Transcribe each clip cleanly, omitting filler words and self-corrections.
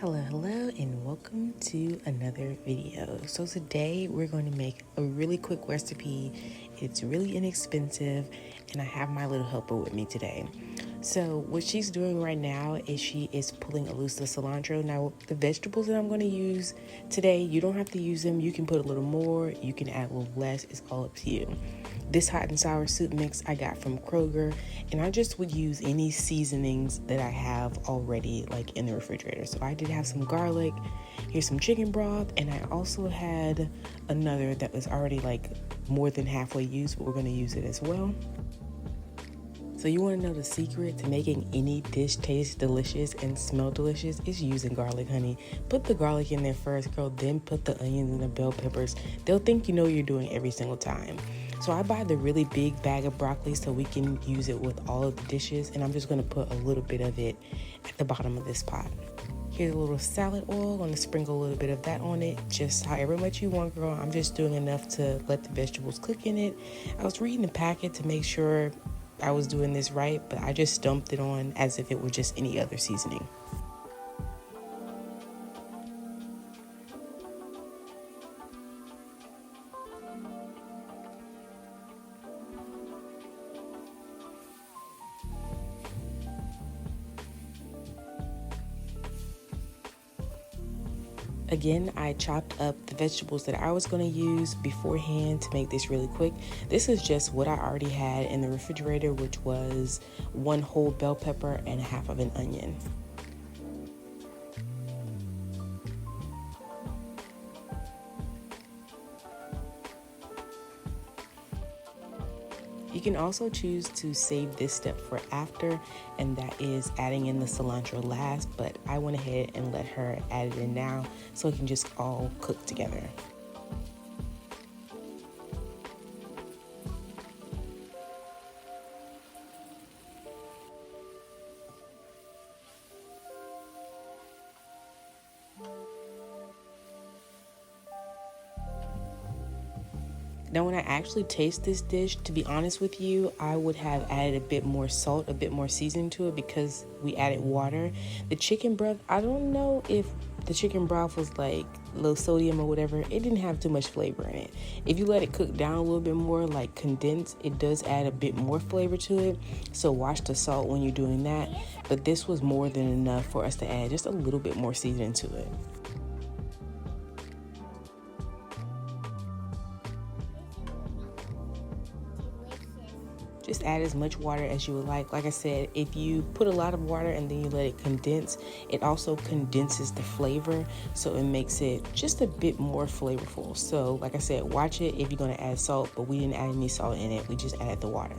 Hello, and welcome to another video. So today we're going to make a really quick recipe. It's really inexpensive, and I have my little helper with me today. So what she's doing right now is she is pulling a loose of cilantro. Now the vegetables that I'm going to use today, you don't have to use them. You can put a little more, you can add a little less. It's all up to you. This hot and sour soup mix I got from Kroger, and I just would use any seasonings that I have already like in the refrigerator. So I did have some garlic, here's some chicken broth, and I also had another that was already like more than halfway used, but we're going to use it as well. So you want to know the secret to making any dish taste delicious and smell delicious is using garlic, honey. Put the garlic in there first, girl, then put the onions and the bell peppers. They'll think you know what you're doing every single time. So I buy the really big bag of broccoli so we can use it with all of the dishes, and I'm just going to put a little bit of it at the bottom of this pot. Here's a little salad oil. I'm going to sprinkle a little bit of that on it, just however much you want, girl. I'm just doing enough to let the vegetables cook in it. I was reading the packet to make sure I was doing this right, but I just dumped it on as if it were just any other seasoning. Again, I chopped up the vegetables that I was going to use beforehand to make this really quick. This is just what I already had in the refrigerator, which was one whole bell pepper and half of an onion. You can also choose to save this step for after, and that is adding in the cilantro last, but I went ahead and let her add it in now so it can just all cook together. Now, when I actually taste this dish, to be honest with you, I would have added a bit more salt, a bit more seasoning to it because we added water. The chicken broth, I don't know if the chicken broth was like low sodium or whatever. It didn't have too much flavor in it. If you let it cook down a little bit more, like condensed, it does add a bit more flavor to it. So watch the salt when you're doing that. But this was more than enough for us to add just a little bit more seasoning to it. Just add as much water as you would like. Like I said, if you put a lot of water and then you let it condense, it also condenses the flavor, so it makes it just a bit more flavorful. So like I said, watch it if you're going to add salt, but we didn't add any salt in it. We just added the water.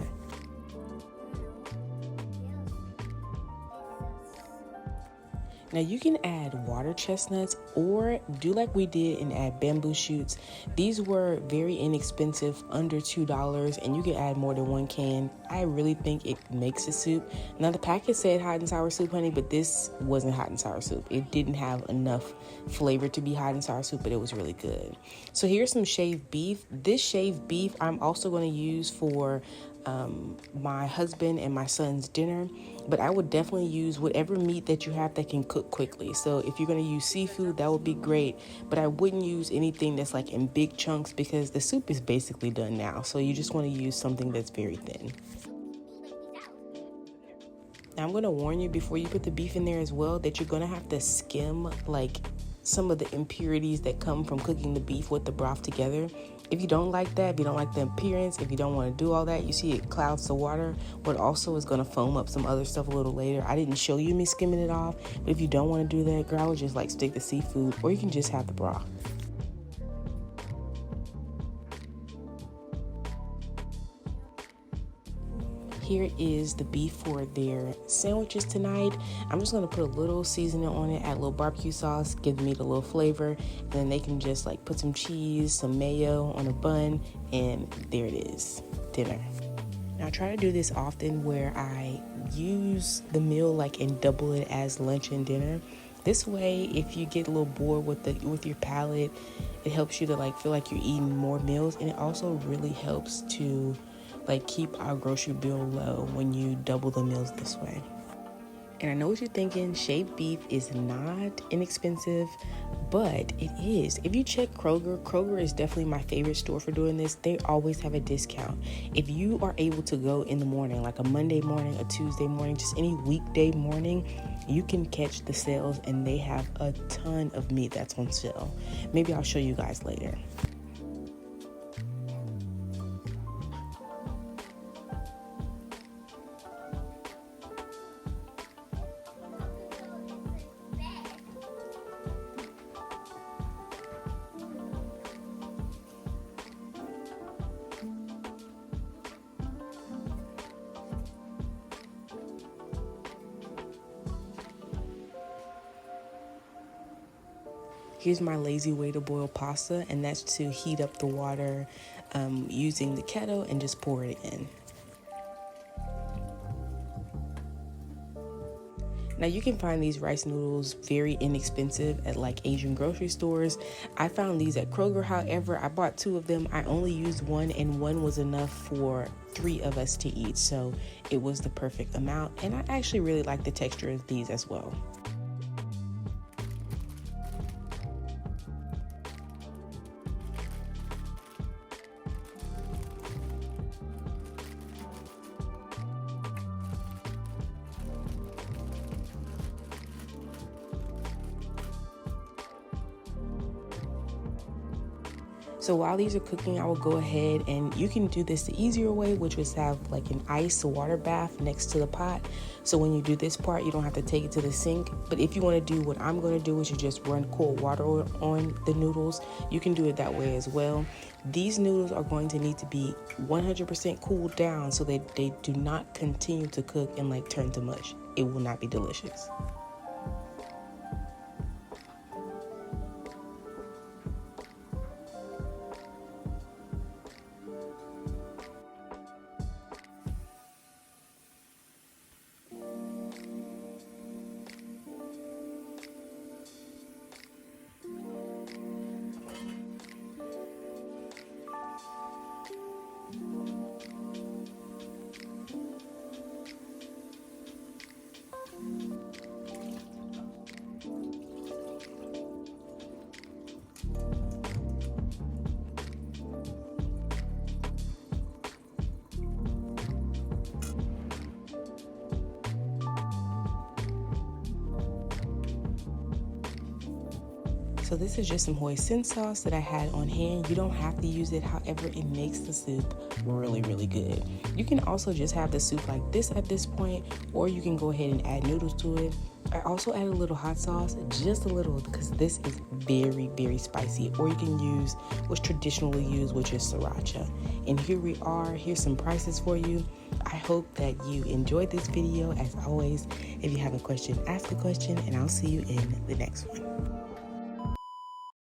Now you can add water chestnuts or do like we did and add bamboo shoots. These were very inexpensive, under $2, and you can add more than one can. I really think it makes a soup. Now the packet said hot and sour soup, honey, but this wasn't hot and sour soup. It didn't have enough flavor to be hot and sour soup, but it was really good. So here's some shaved beef. This shaved beef I'm also going to use for my husband and my son's dinner, but I would definitely use whatever meat that you have that can cook quickly. So if you're going to use seafood, that would be great, but I wouldn't use anything that's like in big chunks because the soup is basically done now. So you just want to use something that's very thin. Now I'm going to warn you before you put the beef in there as well that you're going to have to skim like some of the impurities that come from cooking the beef with the broth together. If you don't like that, if you don't like the appearance, if you don't want to do all that, you see it clouds the water, but also is going to foam up some other stuff a little later. I didn't show you me skimming it off, but if you don't want to do that, girl, I would just like stick to seafood, or you can just have the broth. Here is the beef for their sandwiches tonight. I'm just gonna put a little seasoning on it, add a little barbecue sauce, give the meat a little flavor, and then they can just like put some cheese, some mayo on a bun, and there it is, dinner. Now I try to do this often where I use the meal like and double it as lunch and dinner. This way, if you get a little bored with your palate, it helps you to like feel like you're eating more meals, and it also really helps to like keep our grocery bill low when you double the meals this way. And I know what you're thinking, shaved beef is not inexpensive, but it is. If you check Kroger is definitely my favorite store for doing this. They always have a discount. If you are able to go in the morning, like a Monday morning, a Tuesday morning, just any weekday morning, you can catch the sales, and they have a ton of meat that's on sale. Maybe I'll show you guys later. Here's my lazy way to boil pasta, and that's to heat up the water using the kettle and just pour it in. Now you can find these rice noodles very inexpensive at like Asian grocery stores. I found these at Kroger. However, I bought 2 of them. I only used one, and one was enough for 3 of us to eat. So it was the perfect amount. And I actually really like the texture of these as well. So while these are cooking, I will go ahead, and you can do this the easier way, which is have like an ice water bath next to the pot. So when you do this part, you don't have to take it to the sink. But if you want to do what I'm going to do, which is just run cold water on the noodles, you can do it that way as well. These noodles are going to need to be 100% cooled down so that they do not continue to cook and like turn to mush. It will not be delicious. So this is just some hoisin sauce that I had on hand. You don't have to use it, however, it makes the soup really, really good. You can also just have the soup like this at this point, or you can go ahead and add noodles to it. I also added a little hot sauce, just a little, because this is very, very spicy. Or you can use what's traditionally used, which is sriracha. And here we are. Here's some prices for you. I hope that you enjoyed this video. As always, if you have a question, ask a question, and I'll see you in the next one.